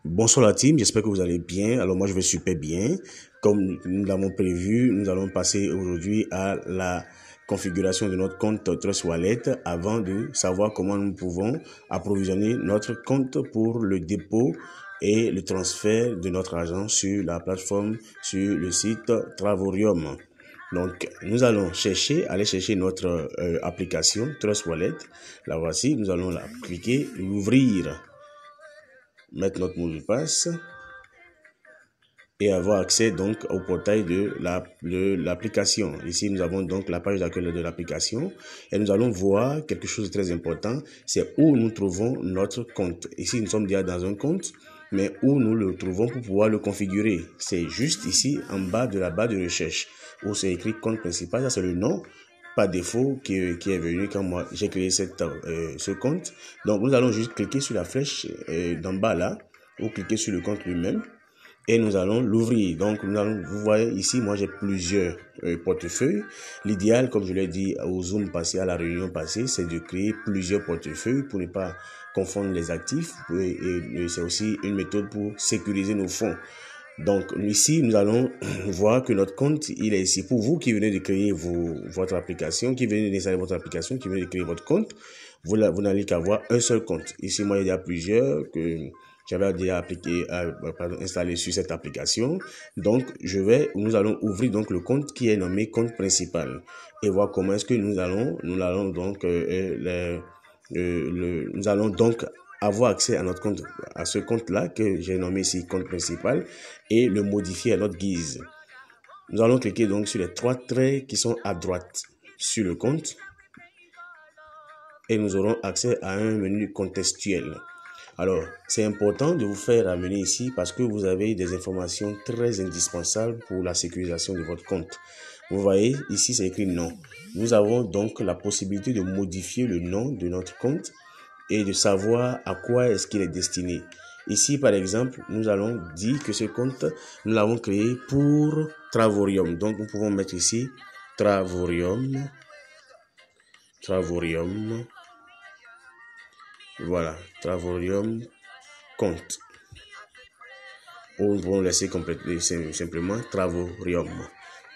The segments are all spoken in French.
Bonsoir la team, j'espère que vous allez bien. Alors moi je vais super bien. Comme nous l'avons prévu, nous allons passer aujourd'hui à la configuration de notre compte Trust Wallet avant de savoir comment nous pouvons approvisionner notre compte pour le dépôt et le transfert de notre argent sur la plateforme, sur le site Travorium. Donc, nous allons aller chercher notre application Trust Wallet. La voici, nous allons la cliquer, l'ouvrir, mettre notre mot de passe et avoir accès donc au portail de l'application. Ici, nous avons donc la page d'accueil de l'application et nous allons voir quelque chose de très important, c'est où nous trouvons notre compte. Ici, nous sommes déjà dans un compte, mais où nous le trouvons pour pouvoir le configurer. C'est juste ici en bas de la barre de recherche où c'est écrit compte principal. Ça, c'est le nom par défaut qui est venu quand moi j'ai créé ce compte. Donc, nous allons juste cliquer sur la flèche d'en bas là, ou cliquer sur le compte lui-même. Et nous allons l'ouvrir. Donc, vous voyez ici, moi j'ai plusieurs portefeuilles. L'idéal, comme je l'ai dit au Zoom passé, à la réunion passée, c'est de créer plusieurs portefeuilles pour ne pas confondre les actifs. Et c'est aussi une méthode pour sécuriser nos fonds. Donc ici, nous allons voir que notre compte, il est ici. Pour vous qui venez de créer votre application, qui venez d'installer votre application, qui venez de créer votre compte, vous n'allez qu'avoir un seul compte. Ici, moi, il y a plusieurs que j'avais déjà installé sur cette application. Donc, nous allons ouvrir donc le compte qui est nommé compte principal et voir comment est-ce que nous allons donc avoir accès à notre compte, à ce compte-là que j'ai nommé ici compte principal et le modifier à notre guise. Nous allons cliquer donc sur les trois traits qui sont à droite sur le compte et nous aurons accès à un menu contextuel. Alors, c'est important de vous faire amener ici parce que vous avez des informations très indispensables pour la sécurisation de votre compte. Vous voyez, ici, c'est écrit nom. Nous avons donc la possibilité de modifier le nom de notre compte et de savoir à quoi est-ce qu'il est destiné. Ici, par exemple, nous allons dire que ce compte, nous l'avons créé pour Travorium. Donc, nous pouvons mettre ici Travorium. Voilà, Travorium compte. Ou nous pouvons laisser compléter simplement Travorium.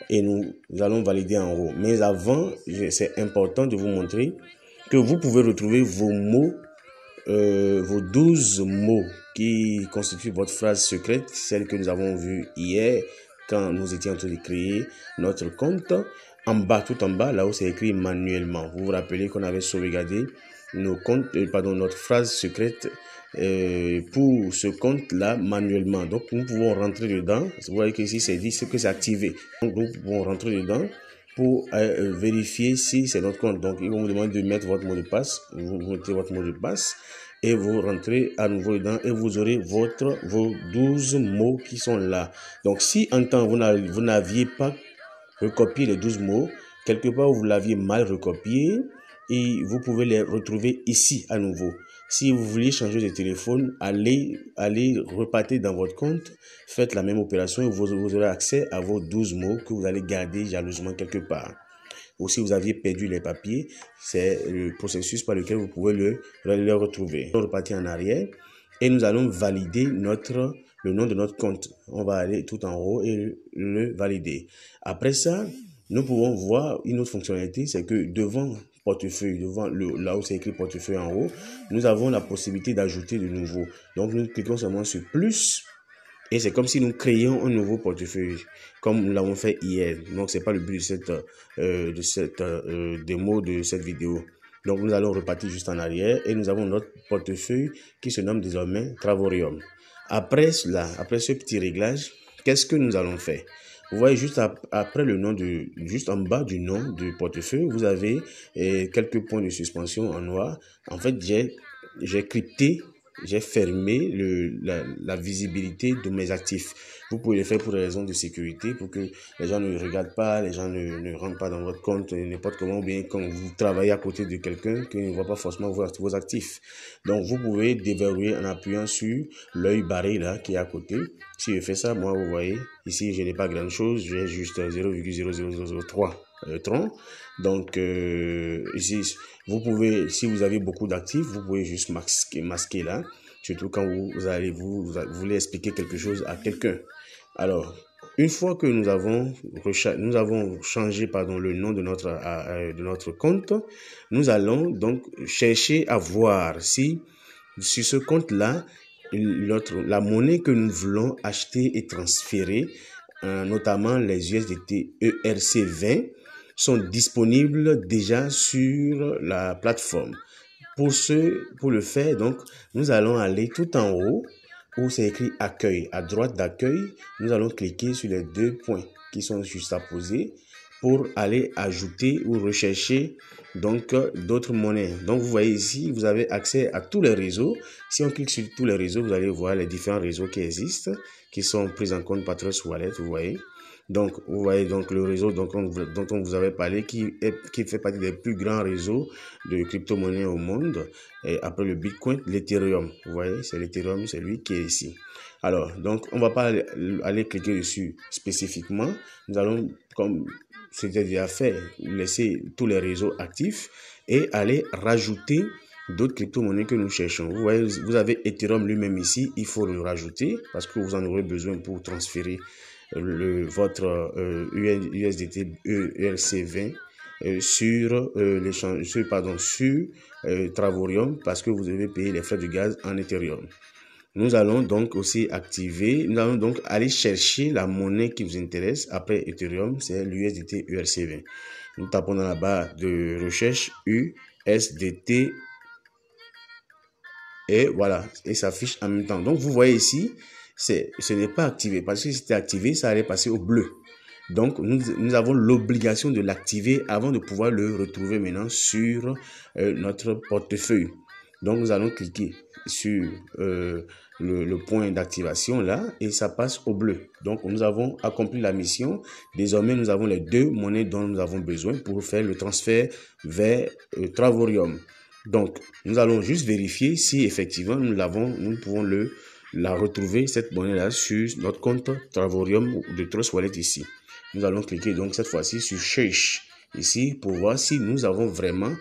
Et nous allons valider en haut. Mais avant, c'est important de vous montrer que vous pouvez retrouver vos mots, vos 12 mots qui constituent votre phrase secrète, celle que nous avons vue hier quand nous étions en train de créer notre compte. En bas, tout en bas, là où c'est écrit manuellement. Vous vous rappelez qu'on avait sauvegardé notre phrase secrète pour ce compte-là manuellement. Donc, nous pouvons rentrer dedans. Vous voyez qu'ici, c'est dit que c'est activé. Donc, nous pouvons rentrer dedans pour vérifier si c'est notre compte. Donc, ils vont vous demander de mettre votre mot de passe. Vous mettez votre mot de passe et vous rentrez à nouveau dedans et vous aurez vos 12 mots qui sont là. Donc, si en temps vous n'aviez pas recopié les 12 mots, quelque part vous l'aviez mal recopié, et vous pouvez les retrouver ici à nouveau. Si vous voulez changer de téléphone, allez repartir dans votre compte, faites la même opération et vous aurez accès à vos 12 mots que vous allez garder jalousement quelque part. Ou si vous aviez perdu les papiers, c'est le processus par lequel vous pouvez le retrouver. On repartit en arrière et nous allons valider le nom de notre compte. On va aller tout en haut et le valider. Après ça, nous pouvons voir une autre fonctionnalité, c'est que devant portefeuille, là où c'est écrit portefeuille en haut, nous avons la possibilité d'ajouter de nouveaux. Donc nous cliquons seulement sur plus et c'est comme si nous créions un nouveau portefeuille, comme nous l'avons fait hier. Donc c'est pas le but de cette démo, de cette vidéo. Donc nous allons repartir juste en arrière et nous avons notre portefeuille qui se nomme désormais Travorium. Après ce petit réglage, qu'est-ce que nous allons faire? Vous voyez juste après le nom juste en bas du nom du portefeuille, vous avez quelques points de suspension en noir. En fait, j'ai crypté, j'ai fermé la visibilité de mes actifs. Vous pouvez le faire pour des raisons de sécurité, pour que les gens ne regardent pas, les gens ne rentrent pas dans votre compte n'importe comment, ou bien quand vous travaillez à côté de quelqu'un qui ne voit pas forcément vos actifs. Donc, vous pouvez déverrouiller en appuyant sur l'œil barré là qui est à côté. Si je fais ça, moi, vous voyez, ici, je n'ai pas grand chose, j'ai juste 0,00003 troncs. Donc, ici, vous pouvez, si vous avez beaucoup d'actifs, vous pouvez juste masquer là. surtout quand vous voulez expliquer quelque chose à quelqu'un. Alors, une fois que nous avons changé le nom de notre compte, nous allons donc chercher à voir si sur ce compte-là, la monnaie que nous voulons acheter et transférer, notamment les USDT ERC20, sont disponibles déjà sur la plateforme. Pour le faire, donc, nous allons aller tout en haut où c'est écrit accueil. À droite d'accueil, nous allons cliquer sur les deux points qui sont juxtaposés pour aller ajouter ou rechercher donc d'autres monnaies. Donc vous voyez ici, vous avez accès à tous les réseaux. Si on clique sur tous les réseaux, vous allez voir les différents réseaux qui existent, qui sont pris en compte par Trust Wallet, vous voyez. Donc, vous voyez donc le réseau dont on vous avait parlé qui fait partie des plus grands réseaux de crypto-monnaies au monde. Et après le Bitcoin, l'Ethereum. Vous voyez, c'est l'Ethereum, c'est lui qui est ici. Alors, donc, on ne va pas aller cliquer dessus spécifiquement. Nous allons, comme c'était déjà fait, laisser tous les réseaux actifs et aller rajouter d'autres crypto-monnaies que nous cherchons. Vous voyez, vous avez Ethereum lui-même ici. Il faut le rajouter parce que vous en aurez besoin pour transférer votre USDT ERC20 sur Travorium parce que vous devez payer les frais de gaz en Ethereum. Nous allons donc aussi aller chercher la monnaie qui vous intéresse. Après Ethereum, c'est l'USDT ERC20. Nous tapons dans la barre de recherche USDT et voilà, et ça s'affiche en même temps. Donc vous voyez ici, ce n'est pas activé parce que si c'était activé, ça allait passer au bleu. Donc nous avons l'obligation de l'activer avant de pouvoir le retrouver maintenant sur notre portefeuille. Donc nous allons cliquer sur le point d'activation là et ça passe au bleu. Donc nous avons accompli la mission. Désormais nous avons les deux monnaies dont nous avons besoin pour faire le transfert vers Travorium. Donc nous allons juste vérifier si effectivement nous pouvons la retrouver cette monnaie là sur notre compte Travorium de Trust Wallet ici. Nous allons cliquer donc cette fois-ci sur Cherche ici pour voir si nous avons vraiment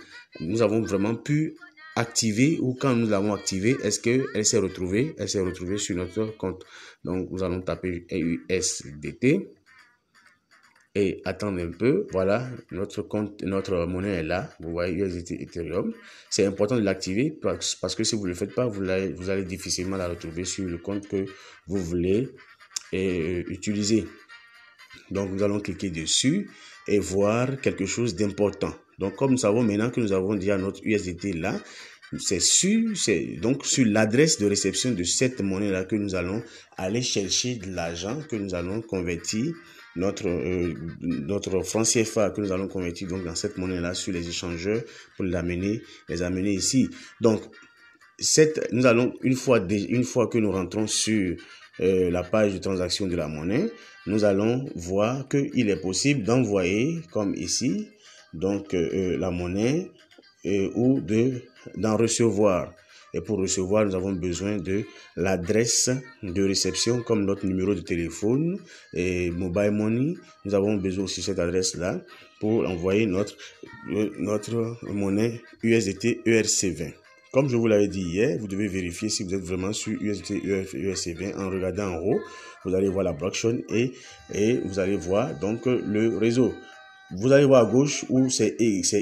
pu activer ou quand nous l'avons activé, est-ce qu'elle s'est retrouvée? Elle s'est retrouvée sur notre compte. Donc nous allons taper USDT et attendre un peu. Voilà, notre monnaie est là. Vous voyez USDT Ethereum. C'est important de l'activer parce que si vous ne le faites pas, vous allez difficilement la retrouver sur le compte que vous voulez utiliser. Donc nous allons cliquer dessus et voir quelque chose d'important. Donc comme nous savons maintenant que nous avons déjà notre USDT là, c'est donc sur l'adresse de réception de cette monnaie là que nous allons aller chercher de l'argent que nous allons convertir, notre franc CFA que nous allons convertir donc dans cette monnaie là sur les échangeurs pour les amener ici. Donc nous allons une fois que nous rentrons sur la page de transaction de la monnaie, nous allons voir qu'il est possible d'envoyer comme ici donc la monnaie ou d'en recevoir. Et pour recevoir, nous avons besoin de l'adresse de réception comme notre numéro de téléphone et mobile money. Nous avons besoin aussi de cette adresse-là pour envoyer notre monnaie USDT ERC20. Comme je vous l'avais dit hier, vous devez vérifier si vous êtes vraiment sur USDT ERC20 en regardant en haut. Vous allez voir la blockchain et vous allez voir donc le réseau. Vous allez voir à gauche où c'est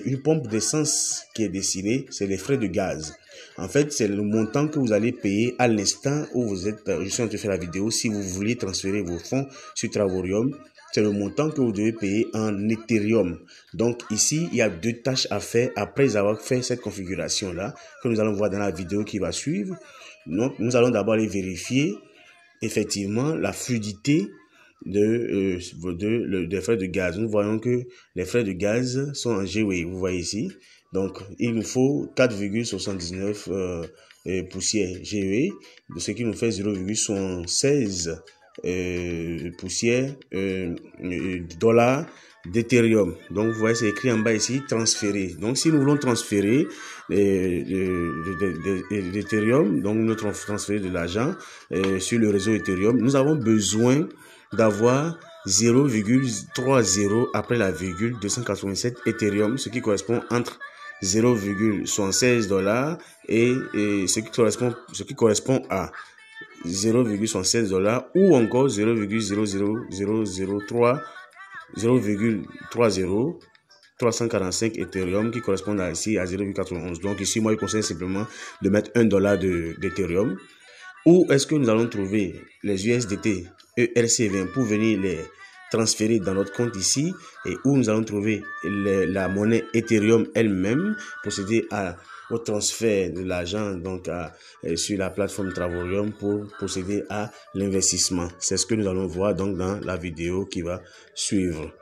une pompe d'essence qui est dessinée, c'est les frais de gaz. En fait, c'est le montant que vous allez payer à l'instant où vous êtes, je suis en train de faire la vidéo, si vous voulez transférer vos fonds sur Travorium, c'est le montant que vous devez payer en Ethereum. Donc ici, il y a deux tâches à faire après avoir fait cette configuration-là, que nous allons voir dans la vidéo qui va suivre. Donc, nous allons d'abord aller vérifier effectivement la fluidité des frais de gaz. Nous voyons que les frais de gaz sont en Gwei, vous voyez ici. Donc, il nous faut 4,79 poussières Gwei, ce qui nous fait 0,76 poussières dollars d'Ethereum. Donc, vous voyez, c'est écrit en bas ici, transférer. Donc, si nous voulons transférer d'Ethereum, donc nous transférer de l'argent sur le réseau Ethereum, nous avons besoin d'avoir 0,30 après la virgule 287 Ethereum, ce qui correspond entre 0,76 $, et ce qui correspond à 0,76 $ ou encore 0,345 Ethereum qui correspondent ici à 0,91. Donc ici, moi, je conseille simplement de mettre $1 d'Ethereum. Où est-ce que nous allons trouver les USDT ERC20 pour venir les transférer dans notre compte ici, et où nous allons trouver la monnaie Ethereum elle-même, procéder au transfert de l'argent donc sur la plateforme Travorium pour procéder à l'investissement. C'est ce que nous allons voir donc dans la vidéo qui va suivre.